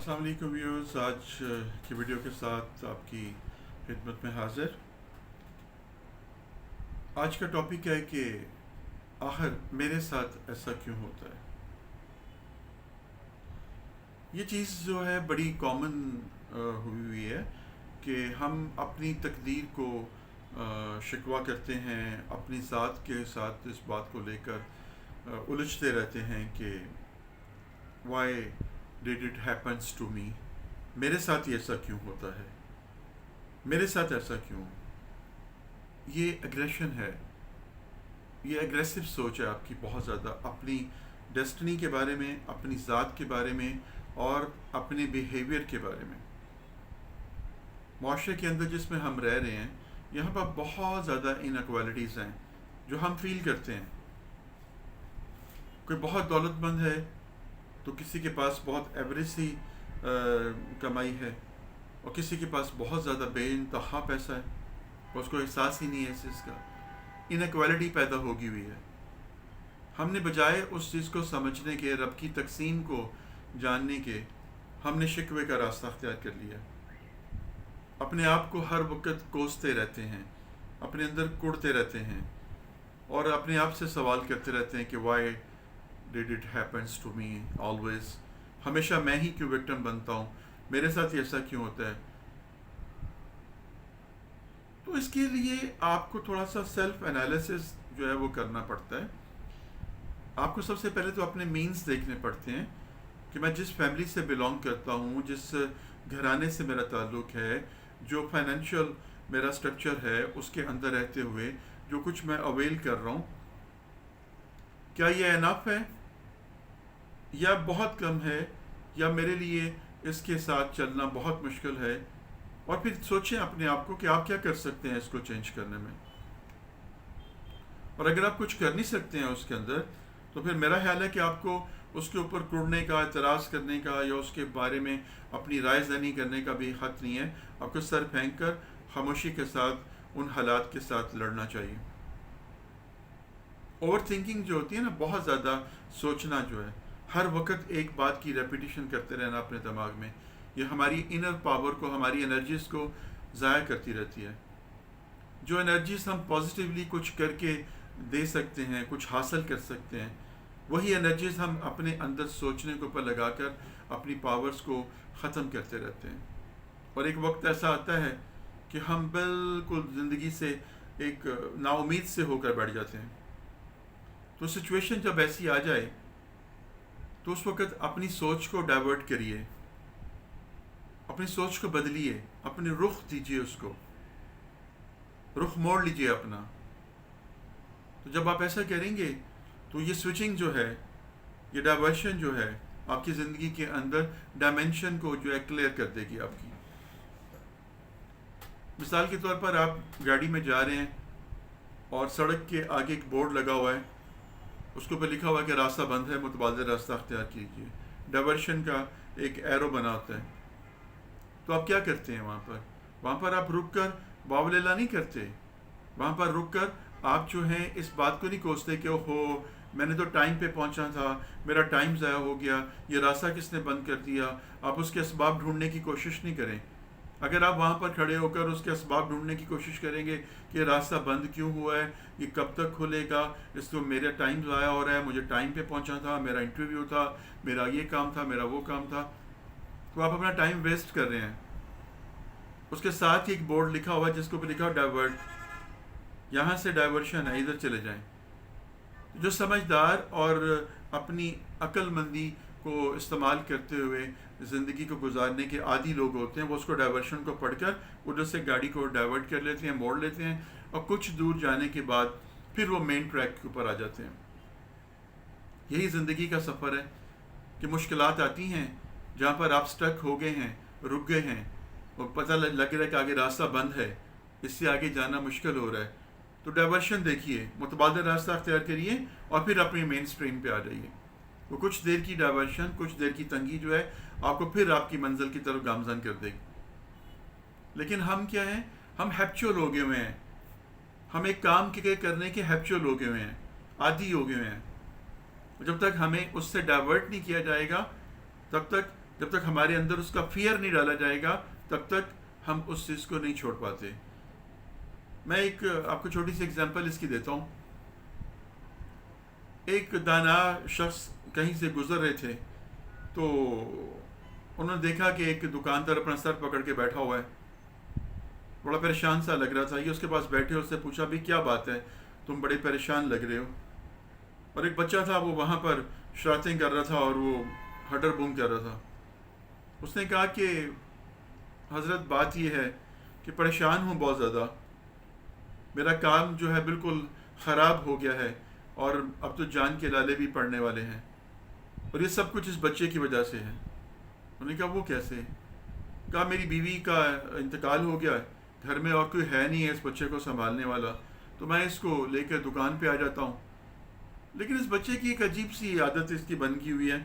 السلام علیکم ویورز، آج کی ویڈیو کے ساتھ آپ کی خدمت میں حاضر۔ آج کا ٹاپک ہے کہ آخر میرے ساتھ ایسا کیوں ہوتا ہے۔ یہ چیز جو ہے بڑی کامن ہوئی ہے کہ ہم اپنی تقدیر کو شکوہ کرتے ہیں، اپنی ذات کے ساتھ اس بات کو لے کر الجھتے رہتے ہیں کہ why did it happens to me، میرے ساتھ یہ ایسا کیوں ہوتا ہے، میرے ساتھ ایسا کیوں۔ یہ اگریشن ہے، یہ اگریسو سوچ ہے آپ کی بہت زیادہ، اپنی ڈیسٹنی کے بارے میں، اپنی ذات کے بارے میں اور اپنے بیہیویئر کے بارے میں۔ معاشرے کے اندر جس میں ہم رہ رہے ہیں، یہاں پر بہت زیادہ انیکوالٹیز ہیں جو ہم فیل کرتے ہیں۔ کوئی بہت دولت مند ہے تو کسی کے پاس بہت ایوریج سی کمائی ہے، اور کسی کے پاس بہت زیادہ بے انتہا پیسہ ہے، اور اس کو احساس ہی نہیں ہے اس چیز کا۔ انیکوالٹی پیدا ہوگی ہوئی ہے۔ ہم نے بجائے اس چیز کو سمجھنے کے، رب کی تقسیم کو جاننے کے، ہم نے شکوے کا راستہ اختیار کر لیا۔ اپنے آپ کو ہر وقت کوستے رہتے ہیں، اپنے اندر کوڑتے رہتے ہیں، اور اپنے آپ سے سوال کرتے رہتے ہیں کہ why did it happens to me always, ہمیشہ میں ہی کیوں وکٹم بنتا ہوں، میرے ساتھ ایسا کیوں ہوتا ہے۔ تو اس کے لیے آپ کو تھوڑا سا سیلف انالیسس جو ہے وہ کرنا پڑتا ہے۔ آپ کو سب سے پہلے تو اپنے مینز دیکھنے پڑتے ہیں کہ میں جس فیملی سے بلانگ کرتا ہوں، جس گھرانے سے میرا تعلق ہے، جو فائنینشیل میرا سٹرکچر ہے، اس کے اندر رہتے ہوئے جو کچھ میں اویل کر رہا ہوں، کیا یہ انف ہے یا بہت کم ہے، یا میرے لیے اس کے ساتھ چلنا بہت مشکل ہے۔ اور پھر سوچیں اپنے آپ کو کہ آپ کیا کر سکتے ہیں اس کو چینج کرنے میں۔ اور اگر آپ کچھ کر نہیں سکتے ہیں اس کے اندر، تو پھر میرا خیال ہے کہ آپ کو اس کے اوپر کوڑنے کا، اعتراض کرنے کا، یا اس کے بارے میں اپنی رائے دہی کرنے کا بھی حق نہیں ہے۔ آپ کو سر پھینک کر خاموشی کے ساتھ ان حالات کے ساتھ لڑنا چاہیے۔ اوور تھنکنگ جو ہوتی ہے نا، بہت زیادہ سوچنا جو ہے، ہر وقت ایک بات کی ریپیٹیشن کرتے رہنا اپنے دماغ میں، یہ ہماری انر پاور کو، ہماری انرجیز کو ضائع کرتی رہتی ہے۔ جو انرجیز ہم پازیٹیولی کچھ کر کے دے سکتے ہیں، کچھ حاصل کر سکتے ہیں، وہی انرجیز ہم اپنے اندر سوچنے کے اوپر لگا کر اپنی پاورز کو ختم کرتے رہتے ہیں۔ اور ایک وقت ایسا آتا ہے کہ ہم بالکل زندگی سے ایک نا امید سے ہو کر بیٹھ جاتے ہیں۔ تو سچویشن جب ایسی آ جائے تو اس وقت اپنی سوچ کو ڈائیورٹ کریے، اپنی سوچ کو بدلیے، اپنے رخ دیجیے، اس کو رخ موڑ لیجیے اپنا۔ تو جب آپ ایسا کریں گے تو یہ سوئچنگ جو ہے، یہ ڈائیورشن جو ہے، آپ کی زندگی کے اندر ڈائمینشن کو جو ہے کلیئر کر دے گی آپ کی۔ مثال کے طور پر آپ گاڑی میں جا رہے ہیں اور سڑک کے آگے ایک بورڈ لگا ہوا ہے، اس کے اوپر لکھا ہوا ہے کہ راستہ بند ہے، متبادل راستہ اختیار کیجیے۔ ڈائیورشن کا ایک ایرو بنا ہوتا ہے۔ تو آپ کیا کرتے ہیں وہاں پر آپ رک کر باولیلا نہیں کرتے، وہاں پر رک کر آپ جو ہیں اس بات کو نہیں کوستے کہ اوہو میں نے تو ٹائم پہ پہنچا تھا، میرا ٹائم ضائع ہو گیا، یہ راستہ کس نے بند کر دیا۔ آپ اس کے اسباب ڈھونڈنے کی کوشش نہیں کریں۔ اگر آپ وہاں پر کھڑے ہو کر اس کے اسباب ڈھونڈنے کی کوشش کریں گے کہ یہ راستہ بند کیوں ہوا ہے، یہ کب تک کھلے گا، اس کو میرا ٹائم ضائع ہو رہا ہے، مجھے ٹائم پہ پہنچا تھا، میرا انٹرویو تھا، میرا یہ کام تھا، میرا وہ کام تھا، تو آپ اپنا ٹائم ویسٹ کر رہے ہیں۔ اس کے ساتھ ہی ایک بورڈ لکھا ہوا ہے جس کو بھی لکھا ڈائیورٹ، یہاں سے ڈائیورشن ہے، ادھر چلے جائیں۔ جو سمجھدار اور اپنی عقل مندی کو استعمال کرتے ہوئے زندگی کو گزارنے کے عادی لوگ ہوتے ہیں، وہ اس کو ڈائیورشن کو پڑھ کر ادھر سے گاڑی کو ڈائیورٹ کر لیتے ہیں، موڑ لیتے ہیں، اور کچھ دور جانے کے بعد پھر وہ مین ٹریک کے اوپر آ جاتے ہیں۔ یہی زندگی کا سفر ہے کہ مشکلات آتی ہیں جہاں پر آپ سٹک ہو گئے ہیں، رک گئے ہیں، اور پتہ لگ رہا ہے کہ آگے راستہ بند ہے، اس سے آگے جانا مشکل ہو رہا ہے، تو ڈائیورشن دیکھیے، متبادل راستہ اختیار کریے، اور پھر اپنی مین سٹریم پہ آ جائیے۔ وہ کچھ دیر کی ڈائیورشن، کچھ دیر کی تنگی جو ہے آپ کو پھر آپ کی منزل کی طرف گامزن کر دے گی۔ لیکن ہم کیا ہیں، ہم ہیپچول ہو گئے ہوئے ہیں، ہم ایک کام کے کرنے کے ہیپچول ہو گئے ہوئے ہیں، عادی ہو گئے ہوئے ہیں۔ جب تک ہمیں اس سے ڈائیورٹ نہیں کیا جائے گا تب تک جب تک ہمارے اندر اس کا فیئر نہیں ڈالا جائے گا تب تک ہم اس چیز کو نہیں چھوڑ پاتے. میں ایک آپ کو چھوٹی سی اگزامپل اس کی دیتا ہوں. ایک دانا شخص کہیں سے گزر رہے تھے تو انہوں نے دیکھا کہ ایک دکاندار اپنا سر پکڑ کے بیٹھا ہوا ہے, بڑا پریشان سا لگ رہا تھا. یہ اس کے پاس بیٹھے, اس سے پوچھا بھی کیا بات ہے, تم بڑے پریشان لگ رہے ہو. اور ایک بچہ تھا, وہ وہاں پر شراتیں کر رہا تھا اور وہ ہڈر بوم کر رہا تھا. اس نے کہا کہ حضرت بات یہ ہے کہ پریشان ہوں بہت زیادہ, میرا کام جو ہے بالکل خراب ہو گیا ہے اور اب تو جان کے لالے بھی پڑنے والے ہیں, اور یہ سب کچھ اس بچے کی وجہ سے ہے. انہوں نے کہا وہ کیسے؟ کہا میری بیوی کا انتقال ہو گیا ہے, گھر میں اور کوئی ہے نہیں ہے اس بچے کو سنبھالنے والا, تو میں اس کو لے کر دکان پہ آ جاتا ہوں. لیکن اس بچے کی ایک عجیب سی عادت اس کی بن گئی ہوئی ہے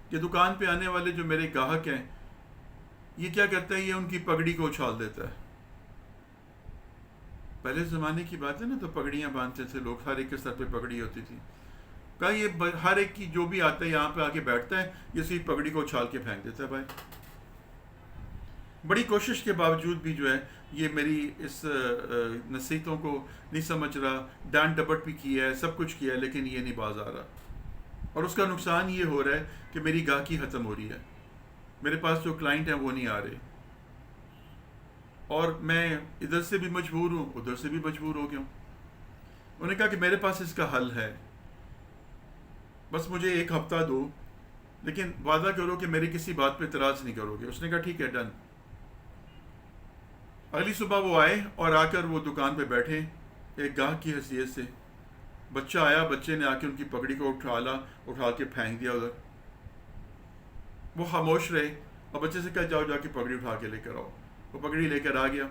کہ دکان پہ آنے والے جو میرے گاہک ہیں یہ کیا کرتا ہے, یہ ان کی پگڑی کو اچھال دیتا ہے. پہلے زمانے کی بات ہے نا, تو پگڑیاں باندھتے تھے لوگ, ہر ایک کے سر پہ پگڑی ہوتی تھی. کہا یہ ہر ایک کی جو بھی آتا ہے یہاں پہ آ کے بیٹھتا ہے, یہ صرف پگڑی کو اچھال کے پھینک دیتا ہے. بھائی بڑی کوشش کے باوجود بھی جو ہے یہ میری اس نصیحتوں کو نہیں سمجھ رہا, ڈانٹ ڈپٹ بھی کیا ہے, سب کچھ کیا ہے, لیکن یہ نہیں باز آ رہا. اور اس کا نقصان یہ ہو رہا ہے کہ میری گاہکی ختم ہو رہی ہے, میرے پاس جو کلائنٹ ہیں وہ نہیں آ رہے, اور میں ادھر سے بھی مجبور ہوں, ادھر سے بھی مجبور ہو گیا ہوں. انہوں نے کہا کہ میرے پاس اس کا حل ہے, بس مجھے 1 ہفتہ دو, لیکن وعدہ کرو کہ میری کسی بات پہ اعتراض نہیں کرو گے. اس نے کہا ٹھیک ہے, ڈن. اگلی صبح وہ آئے اور آ کر وہ دکان پہ بیٹھے ایک گاہک کی حیثیت سے. بچہ آیا, بچے نے آ کے ان کی پگڑی کو اٹھا کے پھینک دیا ادھر. وہ خاموش رہے اور بچے سے کہا جاؤ جا کے پگڑی اٹھا کے لے کر آؤ. وہ پگڑی لے کر آ گیا,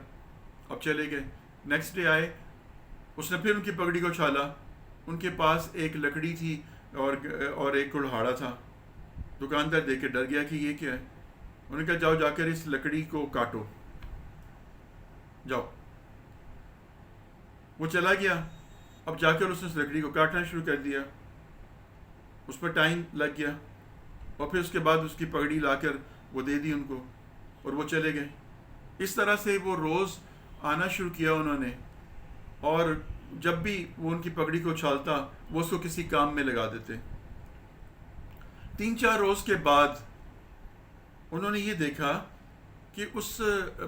اب چلے گئے. نیکسٹ ڈے آئے, اس نے پھر ان کی پگڑی کو اچھالا. ان کے پاس ایک لکڑی تھی اور ایک کڑہاڑا تھا. دکاندار دیکھ کے ڈر گیا کہ یہ کیا ہے. انہوں نے کہا جاؤ جا کر اس لکڑی کو کاٹو, جاؤ. وہ چلا گیا. اب جا کر اس نے اس لکڑی کو کاٹنا شروع کر دیا. اس پر ٹائم لگ گیا, اور پھر اس کے بعد اس کی پگڑی لا کر وہ دے دی ان کو, اور وہ چلے گئے. اس طرح سے وہ روز آنا شروع کیا انہوں نے, اور جب بھی وہ ان کی پگڑی کو اچھالتا وہ اس کو کسی کام میں لگا دیتے. 3-4 روز کے بعد انہوں نے یہ دیکھا کہ اس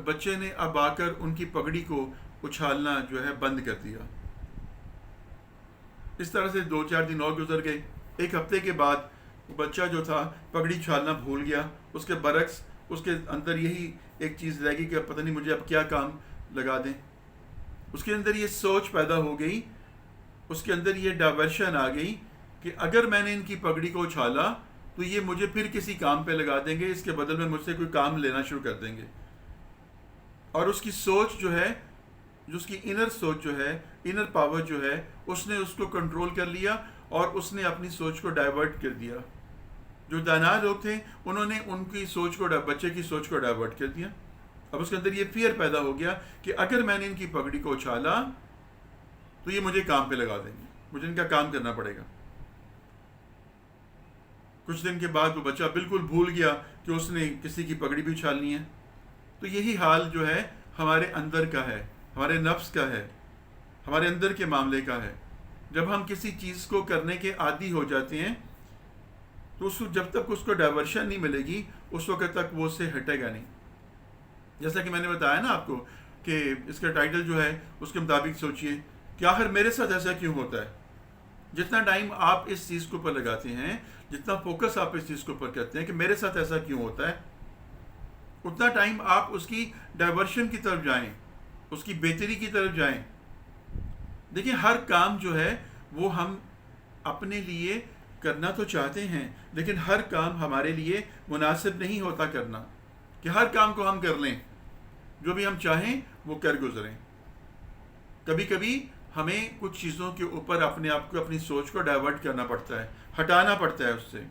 بچے نے اب آ کر ان کی پگڑی کو اچھالنا جو ہے بند کر دیا. اس طرح سے 2-4 دن اور گزر گئے. 1 ہفتے کے بعد وہ بچہ جو تھا پگڑی اچھالنا بھول گیا. اس کے برعکس اس کے اندر یہی ایک چیز رہ گئی کہ پتہ نہیں مجھے اب کیا کام لگا دیں. اس کے اندر یہ سوچ پیدا ہو گئی, اس کے اندر یہ ڈائیورشن آ گئی کہ اگر میں نے ان کی پگڑی کو اچھالا تو یہ مجھے پھر کسی کام پہ لگا دیں گے, اس کے بدل میں مجھ سے کوئی کام لینا شروع کر دیں گے. اور اس کی سوچ جو ہے, جو اس کی انر سوچ جو ہے, انر پاور جو ہے, اس نے اس کو کنٹرول کر لیا اور اس نے اپنی سوچ کو ڈائیورٹ کر دیا. جو دانا لوگ تھے انہوں نے ان کی سوچ کو, بچے کی سوچ کو ڈائیورٹ کر دیا. اب اس کے اندر یہ فیئر پیدا ہو گیا کہ اگر میں نے ان کی پگڑی کو اچھالا تو یہ مجھے کام پہ لگا دیں گے, مجھے ان کا کام کرنا پڑے گا. کچھ دن کے بعد وہ بچہ بالکل بھول گیا کہ اس نے کسی کی پگڑی بھی اچھالنی ہے. تو یہی حال جو ہے ہمارے اندر کا ہے, ہمارے نفس کا ہے, ہمارے اندر کے معاملے کا ہے. جب ہم کسی چیز کو کرنے کے عادی ہو جاتے ہیں تو جب تک اس کو ڈائیورشن نہیں ملے گی اس وقت تک وہ اس سے ہٹے گا نہیں. جیسا کہ میں نے بتایا نا آپ کو کہ اس کا ٹائٹل جو ہے اس کے مطابق سوچئے کہ آخر میرے ساتھ ایسا کیوں ہوتا ہے. جتنا ٹائم آپ اس چیز کے اوپر لگاتے ہیں, جتنا فوکس آپ اس چیز کے اوپر کرتے ہیں کہ میرے ساتھ ایسا کیوں ہوتا ہے, اتنا ٹائم آپ اس کی ڈائیورشن کی طرف جائیں, اس کی بہتری کی طرف جائیں. دیکھیں ہر کام جو ہے وہ ہم اپنے لیے کرنا تو چاہتے ہیں, لیکن ہر کام ہمارے لیے مناسب نہیں ہوتا کرنا کہ ہر کام کو ہم کر لیں, جو بھی ہم چاہیں وہ کر گزریں. کبھی کبھی ہمیں کچھ چیزوں کے اوپر اپنے آپ کو, اپنی سوچ کو ڈائیورٹ کرنا پڑتا ہے, ہٹانا پڑتا ہے اس سے.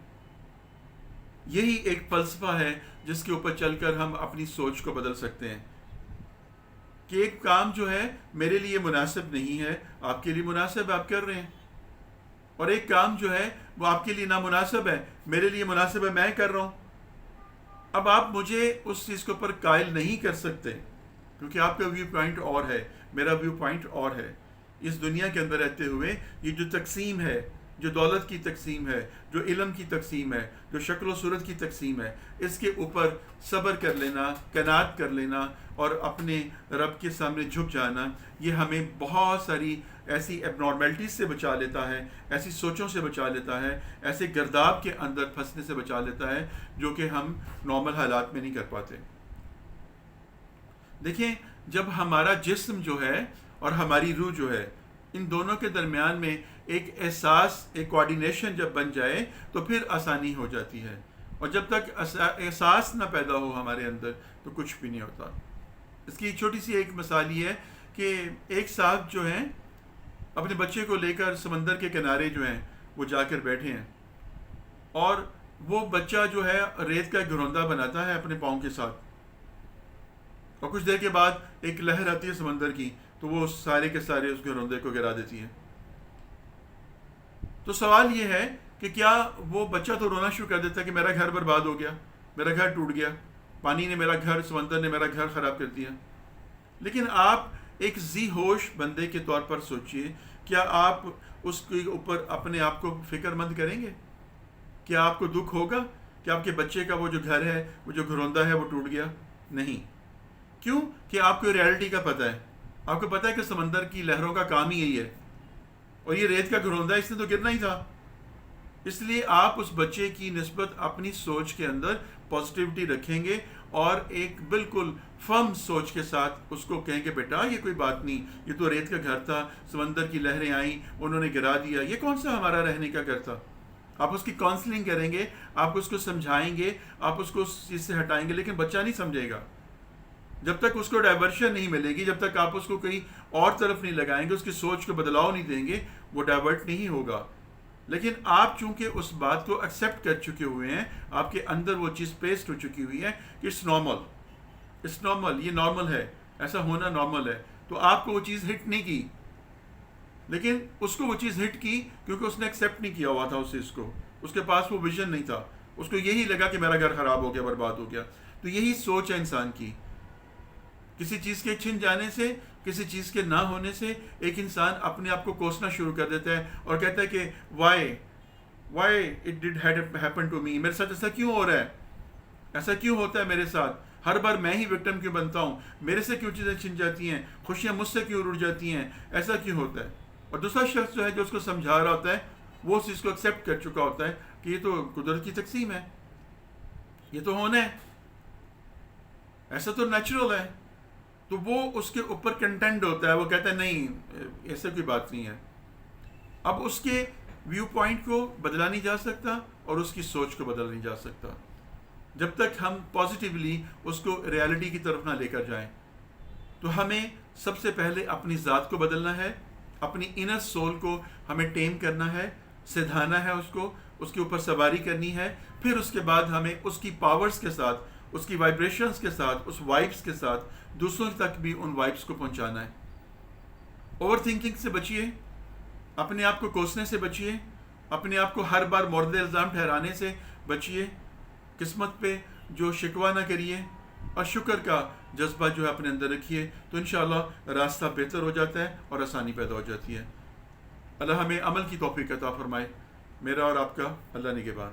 یہی ایک فلسفہ ہے جس کے اوپر چل کر ہم اپنی سوچ کو بدل سکتے ہیں کہ ایک کام جو ہے میرے لیے مناسب نہیں ہے, آپ کے لیے مناسب ہے, آپ کر رہے ہیں. اور ایک کام جو ہے وہ آپ کے لیے نامناسب ہے, میرے لیے مناسب ہے, میں کر رہا ہوں. اب آپ مجھے اس چیز کے اوپر قائل نہیں کر سکتے، کیونکہ آپ کا ویو پوائنٹ اور ہے، میرا ویو پوائنٹ اور ہے۔ اس دنیا کے اندر رہتے ہوئے یہ جو تقسیم ہے، جو دولت کی تقسیم ہے، جو علم کی تقسیم ہے، جو شکل و صورت کی تقسیم ہے، اس کے اوپر صبر کر لینا، قناعت کر لینا اور اپنے رب کے سامنے جھک جانا، یہ ہمیں بہت ساری ایسی ایب نارمیلٹیز سے بچا لیتا ہے، ایسی سوچوں سے بچا لیتا ہے، ایسے گرداب کے اندر پھنسنے سے بچا لیتا ہے جو کہ ہم نارمل حالات میں نہیں کر پاتے۔ دیکھیں، جب ہمارا جسم جو ہے اور ہماری روح جو ہے، ان دونوں کے درمیان میں ایک احساس، ایک کوآرڈینیشن جب بن جائے تو پھر آسانی ہو جاتی ہے، اور جب تک احساس نہ پیدا ہو ہمارے اندر تو کچھ بھی نہیں ہوتا۔ اس کی چھوٹی سی ایک مثال یہ ہے کہ ایک صاحب جو ہیں اپنے بچے کو لے کر سمندر کے کنارے جو ہیں وہ جا کر بیٹھے ہیں، اور وہ بچہ جو ہے ریت کا ایک گھروندہ بناتا ہے اپنے پاؤں کے ساتھ، اور کچھ دیر کے بعد ایک لہر آتی ہے سمندر کی تو وہ سارے کے سارے اس گھروندے کو گرا دیتی ہے۔ تو سوال یہ ہے کہ کیا وہ بچہ تو رونا شروع کر دیتا ہے کہ میرا گھر برباد ہو گیا، میرا گھر ٹوٹ گیا، پانی نے میرا گھر، سمندر نے میرا گھر خراب کر دیا۔ لیکن آپ ایک ذی ہوش بندے کے طور پر سوچئے، کیا آپ اس کے اوپر اپنے آپ کو فکر مند کریں گے؟ کیا آپ کو دکھ ہوگا کہ آپ کے بچے کا وہ جو گھر ہے، وہ جو گھروندہ ہے وہ ٹوٹ گیا؟ نہیں۔ کیوں؟ کہ آپ کو ریالٹی کا پتہ ہے، آپ کو پتہ ہے کہ سمندر کی لہروں کا کام ہی یہی ہے، اور یہ ریت کا گھروندہ اس نے تو گرنا ہی تھا۔ اس لیے آپ اس بچے کی نسبت اپنی سوچ کے اندر پازیٹیوٹی رکھیں گے، اور ایک بالکل فرم سوچ کے ساتھ اس کو کہیں کہ بیٹا یہ کوئی بات نہیں، یہ تو ریت کا گھر تھا، سمندر کی لہریں آئیں، انہوں نے گرا دیا، یہ کون سا ہمارا رہنے کا گھر تھا۔ آپ اس کی کاؤنسلنگ کریں گے، آپ اس کو سمجھائیں گے، آپ اس کو اس چیز سے ہٹائیں گے، لیکن بچہ نہیں سمجھے گا۔ جب تک اس کو ڈائیورشن نہیں ملے گی، جب تک آپ اس کو کہیں اور طرف نہیں لگائیں گے، اس کی سوچ کو بدلاؤ نہیں دیں گے، وہ ڈائیورٹ نہیں ہوگا۔ لیکن آپ چونکہ اس بات کو ایکسیپٹ کر چکے ہوئے ہیں، آپ کے اندر وہ چیز پیسٹ ہو چکی ہوئی ہے کہ اٹس نارمل، یہ نارمل ہے، ایسا ہونا نارمل ہے، تو آپ کو وہ چیز ہٹ نہیں کی، لیکن اس کو وہ چیز ہٹ کی کیونکہ اس نے ایکسیپٹ نہیں کیا ہوا تھا اس چیز کو، اس کے پاس وہ ویژن نہیں تھا، اس کو یہی لگا کہ میرا گھر خراب ہو گیا، برباد ہو گیا۔ تو یہی سوچ ہے انسان کی، کسی چیز کے چھن جانے سے، کسی چیز کے نہ ہونے سے ایک انسان اپنے آپ کو کوسنا شروع کر دیتا ہے اور کہتا ہے کہ why it did happen to me, میرے ساتھ ایسا کیوں ہو رہا ہے، ایسا کیوں ہوتا ہے میرے ساتھ، ہر بار میں ہی وکٹم کیوں بنتا ہوں، میرے سے کیوں چیزیں چھن جاتی ہیں، خوشیاں مجھ سے کیوں اڑ جاتی ہیں، ایسا کیوں ہوتا ہے۔ اور دوسرا شخص جو ہے جو اس کو سمجھا رہا ہوتا ہے، وہ اس چیز کو ایکسیپٹ کر چکا ہوتا ہے کہ یہ تو قدرت کی تقسیم ہے، یہ تو ہونا ہے، ایسا تو نیچرل ہے، تو وہ اس کے اوپر کنٹینٹ ہوتا ہے، وہ کہتا ہے نہیں ایسا کوئی بات نہیں ہے۔ اب اس کے ویو پوائنٹ کو بدلا نہیں جا سکتا اور اس کی سوچ کو بدلا نہیں جا سکتا جب تک ہم پازیٹیولی اس کو ریالٹی کی طرف نہ لے کر جائیں۔ تو ہمیں سب سے پہلے اپنی ذات کو بدلنا ہے، اپنی انر سول کو ہمیں ٹیم کرنا ہے، سدھانا ہے، اس کو اس کے اوپر سواری کرنی ہے، پھر اس کے بعد ہمیں اس کی پاورز کے ساتھ، اس کی وائبریشنز کے ساتھ، اس وائبس کے ساتھ دوسروں تک بھی ان وائبس کو پہنچانا ہے۔ اوور تھنکنگ سے بچیے، اپنے آپ کو کوسنے سے بچیے، اپنے آپ کو ہر بار مورد الزام ٹھہرانے سے بچیے، قسمت پہ جو شکوہ نہ کریے، اور شکر کا جذبہ جو ہے اپنے اندر رکھیے، تو انشاءاللہ راستہ بہتر ہو جاتا ہے اور آسانی پیدا ہو جاتی ہے۔ اللہ ہمیں عمل کی توفیق عطا فرمائے۔ میرا اور آپ کا اللہ نگہبان۔